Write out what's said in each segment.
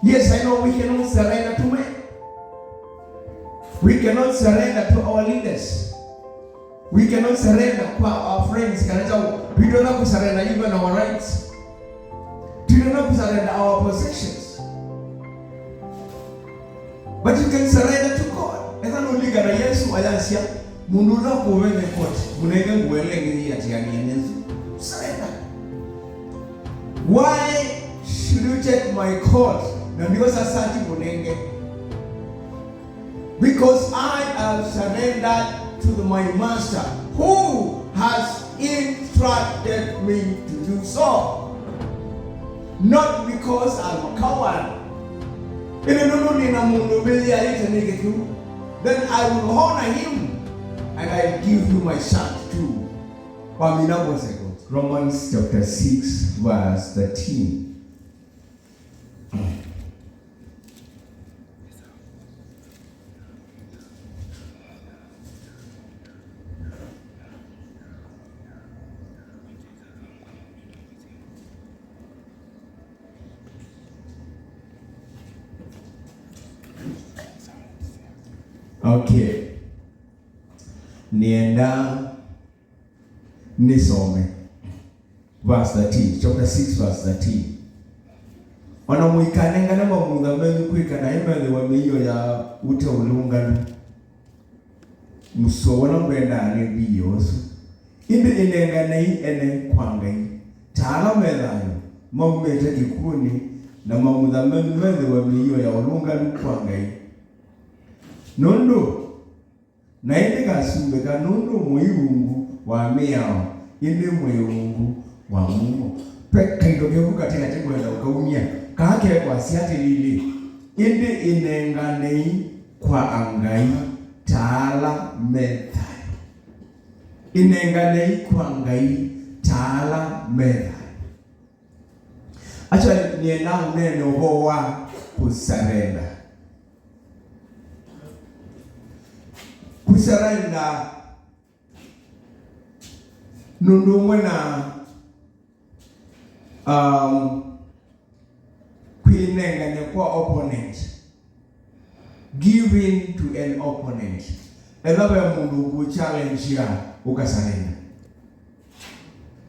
Yes, I know we cannot surrender to men. We cannot surrender to our leaders. We cannot surrender to our friends. We don't have to surrender even our rights. We don't have to surrender our possessions. But you can surrender to God. Esa no liga na Yesu ayasia mundu na kuwene kote. Munenge ngwelenge ya tiani yenzu. Surrender. Why should you take my court? Na because asati munenge. Because I have surrendered to my master who has instructed me to do so. Not because I'm a coward. Then I will honor him and I give you my son too. Romans chapter 6 verse 13. Okay. Nienda nisome. Verse 13. Chapter 6 verse 13. Ona muikanenga na mamudha menyu kwika na imele wa miyo ya ute ulunganu. Musowona mwenda ane biyosu. Inde inenga na hii ene kwangai. Taala medhayo. Maumete kikuni na mamudha menyu wa miyo ya ulunganu kwangai. Nondo na inde kasumbe ka nondo mwiungu wa meyao inde mwiungu wa Mungu peka ndoke katika kwenda ukaumia kake kwa siate lili inde inenganei kwa angai taala methai inenganei kwa angai taala methai. Acha nienda neno hoa kusarenda. Kusarenda nundu mwena kuinengane kwa opponent, giving to an opponent. Elabe mundu ku challenge ya ukasarenda.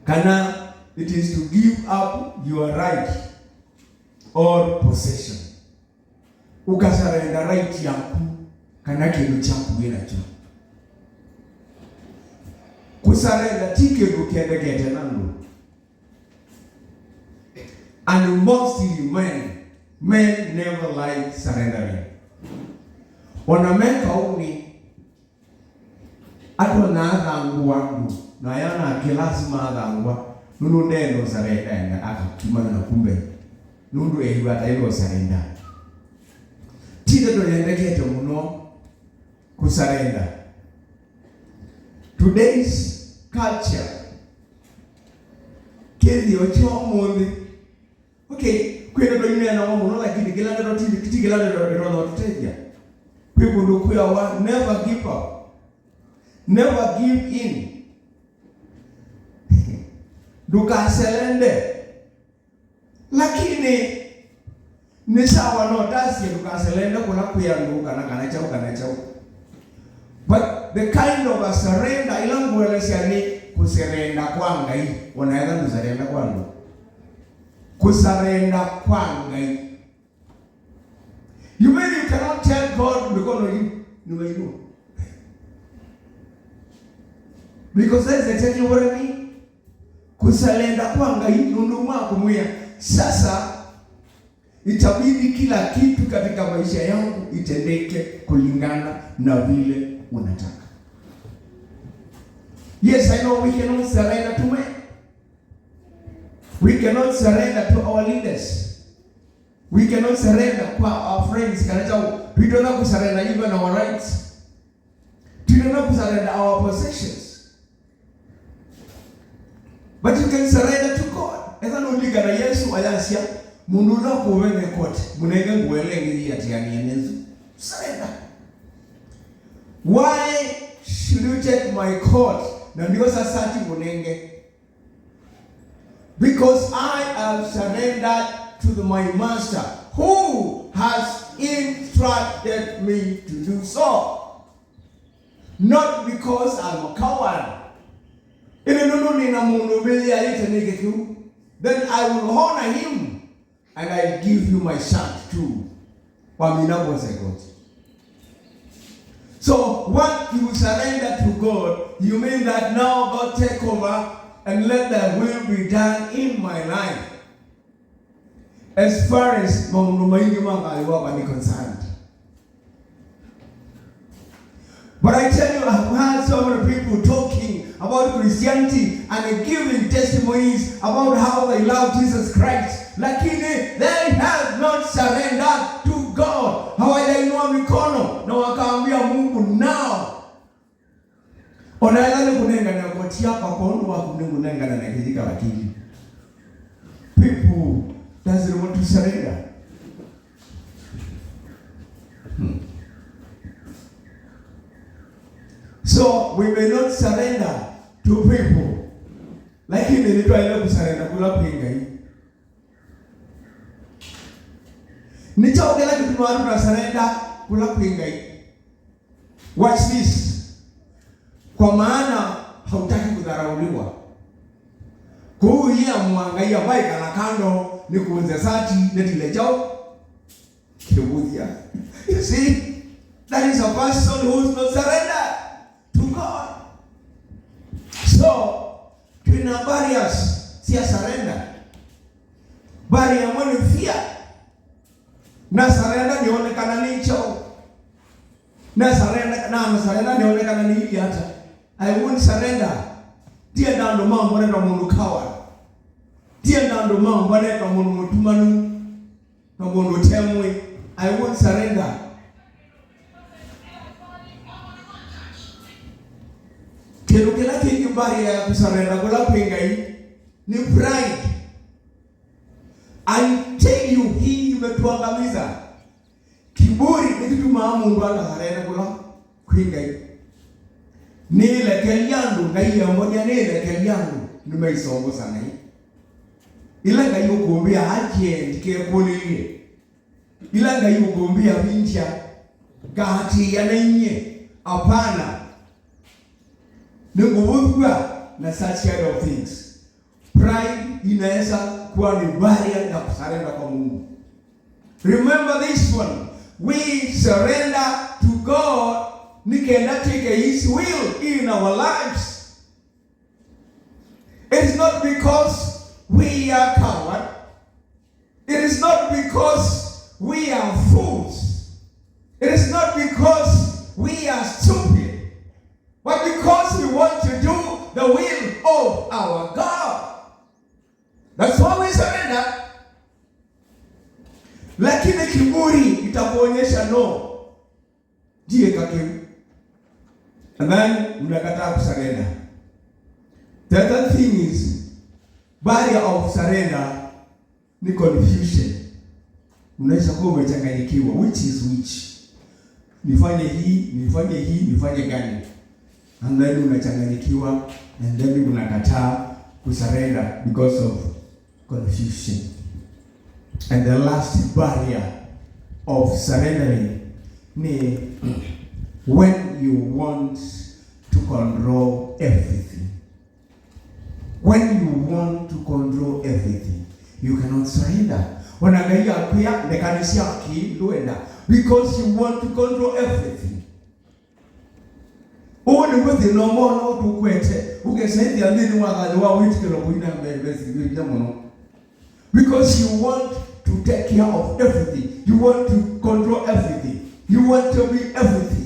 Kana it is to give up your right or possession. Ukasarenda right yaku kana kindu chaku winacho. Kusarenda tikedu kendekete nandu. And mostly men never like surrendering. Wanameka uni ato na adhangu wangu na yana kilazima adhangwa nunu neno surrender akakimana na kumbe nundu ehibata ilo surrender. Tide do yendekete muno kusarenda. Today's culture kezi ochomo. Okay, kwenda do yine na muno lakini gilanda do tidi gilanda do tuteja. People do kuya never give up. Never give in. Duka selende. Lakini ni sawa no dasi duka selende kuna kuyanduka na kana chau. But the kind of a surrender ilangu elesya ni kuserenda kwanga hii. Wanaenda kusarenda kwangu. Kusarenda kwanga hii. You mean you cannot tell God because you know. Because that's exactly what I mean. Kusalenda kwanga hii nundu mwako mwia. Sasa itabidi kila kitu katika maisha yangu itendeke kulingana na vile unataka. Yes, I know we cannot surrender to men. We cannot surrender to our leaders. We cannot surrender to our friends. We don't have to surrender even our rights. We don't have to surrender our possessions. But you can surrender to God. Esa no liga na Yesu ayasia mundu na kuwene kote. Munenge ngwelenge ya tiani yenzu. Surrender. Why should you take my court? Na ndio sasa munenge. Because I have surrendered to my master who has instructed me to do so. Not because I'm a coward. Then I will honor him and I give you my son too. So when you surrender to God, you mean that now God take over and let the will be done in my life. As far as I'm concerned. But I tell you, I've heard so many people talking about Christianity and giving testimonies about how they love Jesus Christ. Lakini they have not surrendered to God. Hawajainua mikono na wakaambia Mungu now. Onaela kunenga na kotia kwa kondo wa kunenga na kijika lakini. People doesn't want to surrender. So we may not surrender to people. Lakini nilitoa kusarenda kula pinga hii. Nitaongea kitu maalum na surrender kula pinga hii. Watch this. Kwa maana hautaki kudharauliwa. Kuya mwangalia baika na kando ni kuanza sati netile chao. Kibudia. You see, that is a person who is not surrendered to God. So, kuna barriers si surrender. Barrier mwani fear. Na surrender nionekana nicho. Na surrender nionekana ni hili hata. I won't surrender. Dia dando mambo na mundu kawa. Dia dando mambo na mundu mutumanu. Na mundu temwe. I won't surrender. Kila kitu barrier ya kusurrender kula pinga hii ni pride. I tell you, hii imetuangamiza. Kiburi ni kitu Mungu anaharena kula pinga hii. Nile keliandu ngaiya moja nile keliandu nimeisongo sana hii. Ila ngayo kuombea aje ndike kulilie. Ila ngayo kuombea bintia gati ya nenye apana. Ninguvugwa na such kind of things. Pride inaweza kuwa ni barrier ya kusarenda kwa Mungu. Remember this one. We surrender to God. Nikenda take his will in our lives. It is not because we are coward. It is not because we are fools. It is not because we are stupid. But because we want to do the will of our God. That's why we surrender. Lakini kiburi itakuonyesha no. Die kakimu. And then unakataa kusurrender. The other thing is barrier of surrender ni confusion. Unaweza kuwa umechanganyikiwa which is which. Nifanye nifanye gani? And then unachanganyikiwa and then unakataa kusurrender because of confusion. And the last barrier of surrendering ni when you want to control everything. When you want to control everything, you cannot surrender. Wanagaia pia nekanisia kiluenda because you want to control everything. Uone wewe no mono tukwete ugesaidia ndini wakati wa witikelo kuina mbele bila mono. Because you want to take care of everything. You want to control everything. You want to be everything.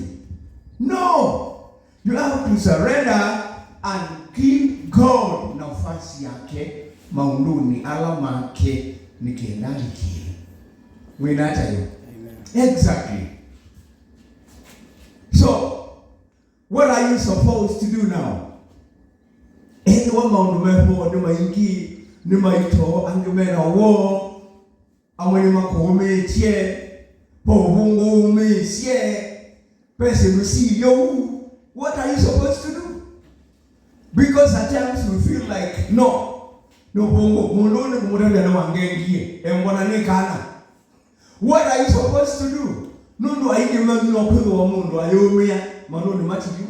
No, you have to surrender and give God nafasi yake maunduni alama yake nikiendani kile. Winata you. Amen. Exactly. So, what are you supposed to do now? Anyone maundume ho numa ingi numa ito angume na wo amwe numa kuhume tie po hungu ume sie. What are you supposed to do? Because at times we feel like no bongo mundo ne kumudenda na wangengie embona ne kana What are you supposed to do? No, I give them no people or moon, I owe me, Manon, what you do?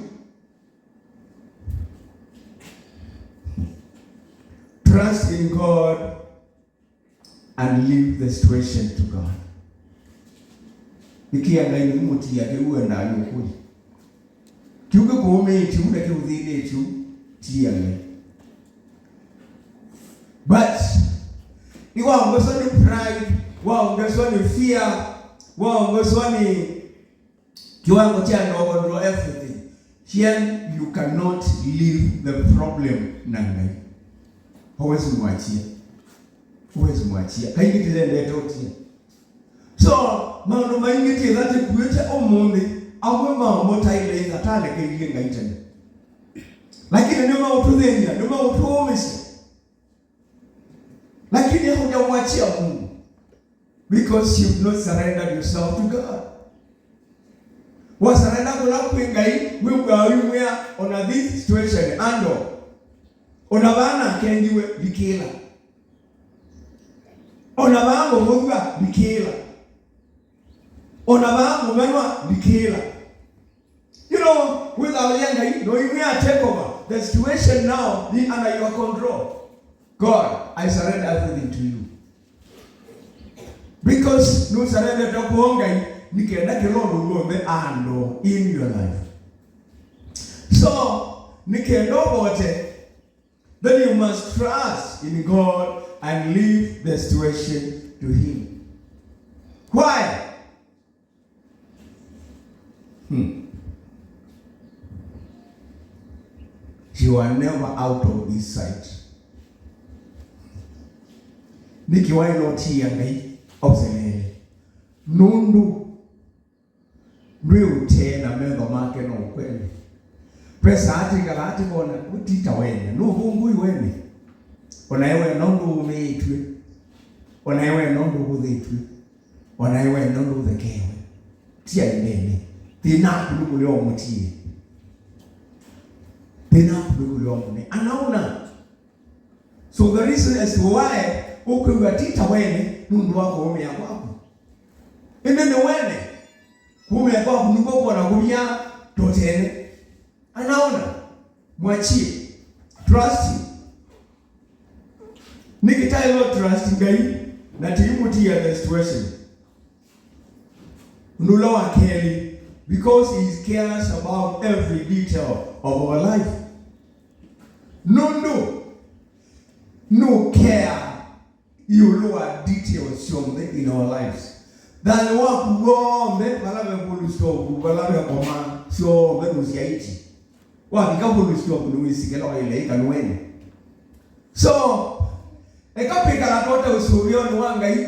Trust in God and leave the situation to God. Ikianga ni muti ya kewe na yukuli. Kiuke kuome ichi uda kiudhine ichi tiyange. But iwaongezwa ni pride, waongezwa ni fear, waongezwa ni kiwango cha ndogo everything. Here you cannot leave the problem nangai. Huwezi mwachia. Kaingi tizende totia. So, maundu maingi tizate kuwete omundi, awe mambo taile izatale keingi ngaitene. Lakini nima utudhenia, nima utuomisi. Lakini hujamwachia Mungu. Because you've not surrendered yourself to God. Wasarenda kula kuingai, wimwea on this situation, ando. Onabana kendiwe bikila. Onabango mugwa bikila. Onabango menwa bikila. You know, with our younger, no, you may take over. The situation now is under your control. God, I surrender everything to you. Because no surrender to Kuongai, we can let alone ando in your life. So, then you must trust in God and leave the situation to Him. Why? You are never out of this sight. Nikiwa inoti yangai obselele. Nundu mriute na mendo make no kweli. Presa ati galati kona utita wene. No hungui wene. Onaewe nondu umeitwe. Onaewe nondu udhitwe. Onaewe nondu udhekewe. Tia inene. Tina kulukulio mutie. Tina kulukulio mune. Anauna. So the reason as to why ukiwatita wene nundu wako ume ya kwaku. Indene wene. Ume ya kwaku nuko kwa kumia totene. Anaona. Mwachie. Trust him. Nikitai lo trust ngai na timutia the situation. Nula wa keli because he cares about every detail of our life. No care you lower details in our lives. Than what wrong that balave police stop, balave koma so that was yaiti. Wa bikapo stop Louis kelo ile kanweni. So ekapika la tote usurioni wangai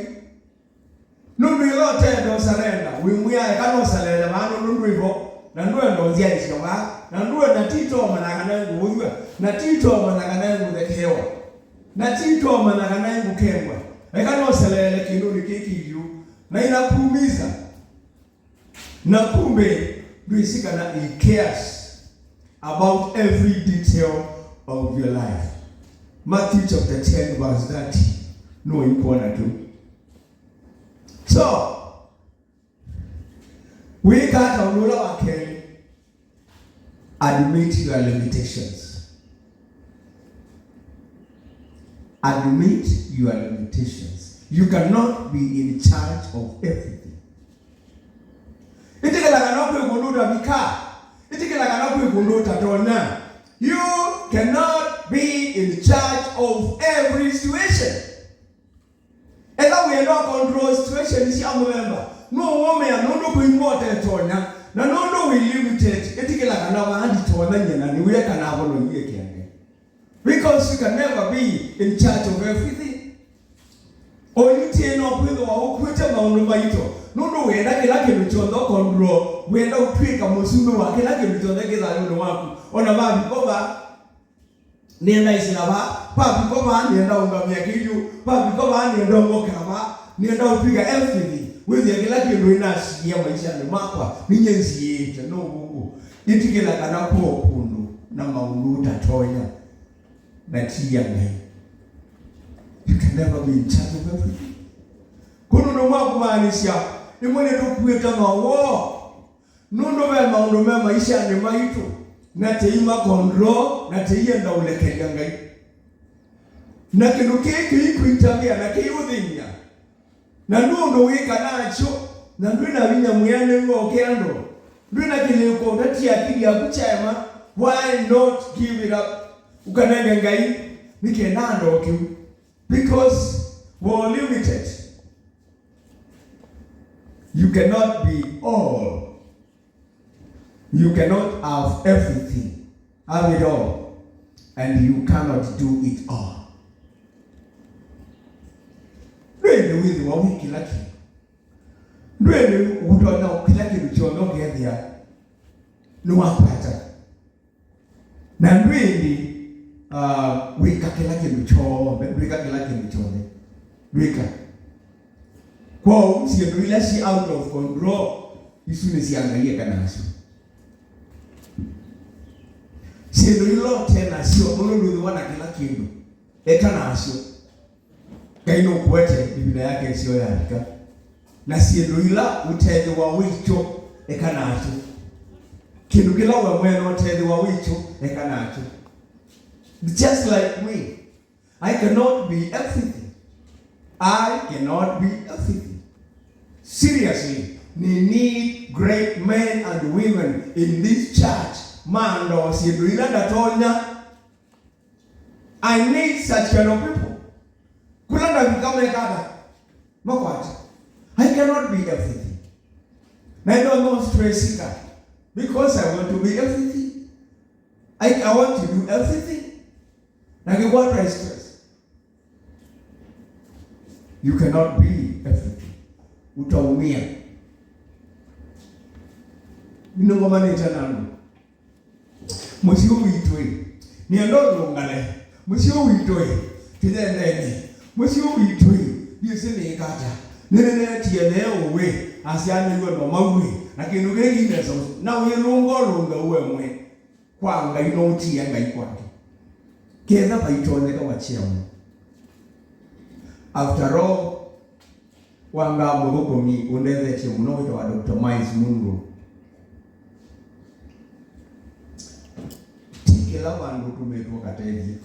nundu ilote ndo sarenda wimwia ekano sarenda mano nundu ivo na nduwe ndo zia ishoma na nduwe na tito manakanangu uzwe na tito manakanangu thekewa na tito manakanangu kemwa ekano sarenda kinuni kiki yu na inakuumiza na kumbe duisika na he cares about every detail of your life. Matthew chapter 10 verse 30. No important too. So, we got a ruler of admit your limitations. Admit your limitations. You cannot be in charge of everything. You cannot be in charge of every situation. And that we are not control situations. No woman, no important tonya. No we limited. Because you can never be in charge of everything. Or you turn up with our quitter mountain. No, we are not going to control. We are not quick and Musumu. I cannot get on a man cover. Nenda isinaba, papi koba nenda ungamia kiyu, papi koba nenda ngokaba, nenda upiga everything. Wewe yagela kilo inasi ya maisha ni makwa, ninyenzi yete no Mungu. Itikela kana ko kundu na mauluta tonya na tia ngai. You can never be in charge of everything. kuno no mwakumaanisha nimwene tukweta mawo nundo be maundu me maisha ni maitu na teima kondro na teyenda ulekenya ngai na kindu kiki ikuitabia na kiuthinya na nundo wika nacho na ndwina vinya muyane ngokeando ndwina kiliko ndati akili akuchema. Why not give it up? Ukanenge ngai nikenando kiu because we're limited. You cannot be all. You cannot have everything, have it all, and you cannot do it all. Really, with what we kill at you. Really, we don't know kila kitu chono gethia no apata. Na really, wika kila kitu cho, wika kila kitu chone. Wika. Kwa msiyo ila si out of control, isu nisiangalie kanaso. Siyo ilo tena sio ulu wana kila kitu. Eka naso. Kaino kwete Biblia yake sio yandika. Na siyo ila utedhi wa wicho eka naso. Kindu kila wa mweno utedhi wa wicho eka naso. Just like me, I cannot be everything. I cannot be everything. Seriously, we need great men and women in this church. Mando siduila datonya. I need such kind of people. Kulanda vikame kada. Makwati. I cannot be everything. I don't know stress seeker. Because I want to be everything. I want to do everything. Like what I stress. You cannot be everything. Utaumia. Minongoma neta nanu. Musio witwe. Ni ando ngale. Musio witwe. Tidendene. Musio witwe. Yese ne kata. Nene tie ne owe. Asiane yo no mawe. Na kinu gegi neso. Na we longo longa uwe mwe. Kwa ngai no tie ngai kwake. Keza baitone ka wachia mu. After all, wanga muruko mi undeveche munoito wa Dr. Miles Munro. Tikela bandu tumetwa katezi.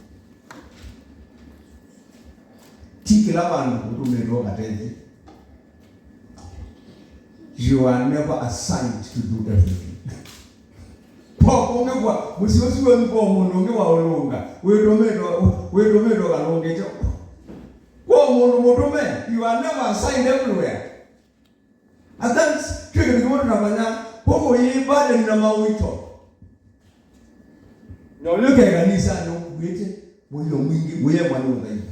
Tikela bandu tumetwa katezi. You are never assigned to do everything. Poko ngwa musiwasiwe mko munonge wa olonga. We do kalonge cho. You are never assigned everywhere. And that's true. You want to know Pogo yibada ni na mawito. Na look at kanisa no wete moyo mwingi moyo mwanonga hivi.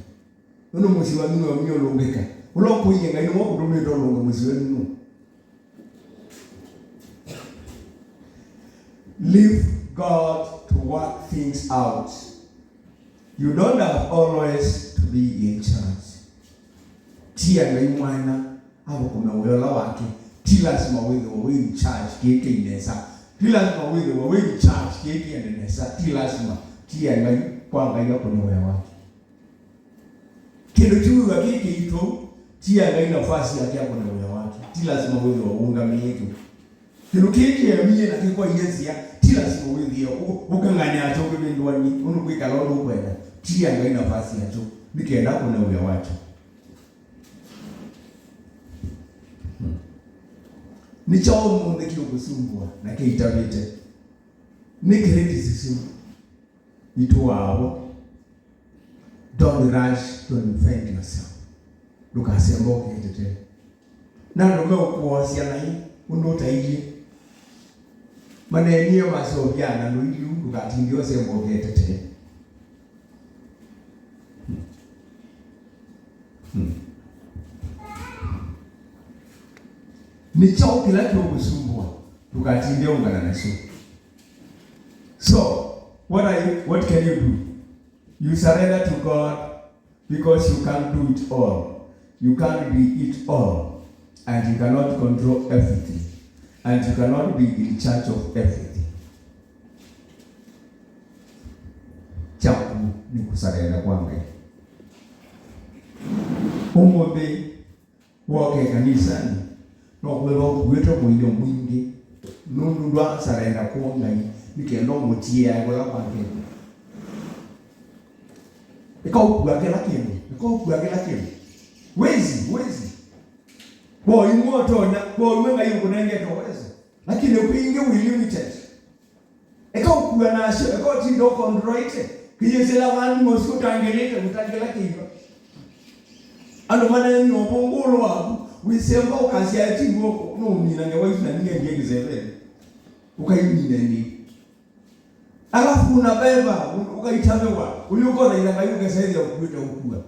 Nono musiwa nino myo longeka. Uloko yenga ino wako dume do longa musiwa nino. Leave God to work things out. You don't have always to be in charge. Tia ngai mwana hapo kuna uyola wake. Ti lazima wewe in charge kike inesa. Ti lazima wewe in charge kike inesa. Ti lazima tia ngai kwa ngai yako ni wewe wake. Kile tu wa kike ito tia ngai nafasi yake hapo na wewe wake. Ti lazima wewe uungamie yetu. Kile kike ya mie na kiko yenzi ya ti lazima wewe ukanganya atoke bindwani unukwika lolo kwenda. Tia ngai nafasi yako bikenda hapo na wewe wake. Ni chao munde kiyokusumbua na kiitabite. Ni criticism. Itu wao. Don't rush to defend yourself. Lukasembo kitete. Na ndo kuwasia na hii undota hii. Maneni ya masobiana no ilu lukatindio sembo kitete. Ni chao kila kusumbua tukatinde ungana naso. So what can you do? You surrender to God because you can't do it all. You can't be it all, and you cannot control everything, and you cannot be in charge of everything. Changu ni kusarenda kwangu. Umombe woke kanisani no kwero kueto kuyo mwingi nundu ndwa sarenda kwa ngai nikendo mutia gola kwake ikaukua kila kindu wezi boy motonya boy mwenga yuko nenge toweza lakini kuinge we limited ikaukua na sho ikoti ndo controite kiyesela vanhu mosikutangeleka mutangela kinga ando mana ni obongolo wapo wisemba ukasiati ngoko no mina ngewaifuna ninge ngezele ukayimina ni alafu unabeba ukaitamewa uliyoko na inakayuka saizi ya kukuita ukua.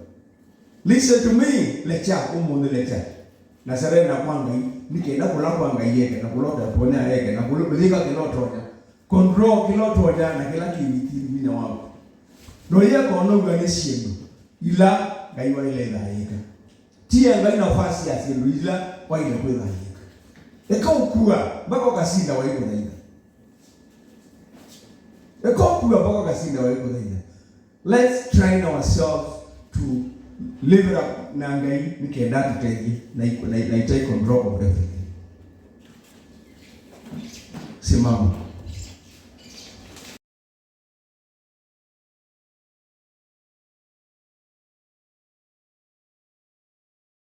Listen to me, lecha umundu lecha na sarena kwanga nikenda kula kwanga yeke na kulota ponya yeke na kulubika kilotonya control kilotonya na kila kimina wako no yeko no gani ila gaiwa ile ilaika tia ngai nafasi ya siru ila kwa ile kwa ilaika ekaukua bako kasinda wa iko ilaika ekaukua bako kasinda wa iko ilaika. Let's train ourselves to live up na ngai nikenda tutegi na take control of everything. Simama.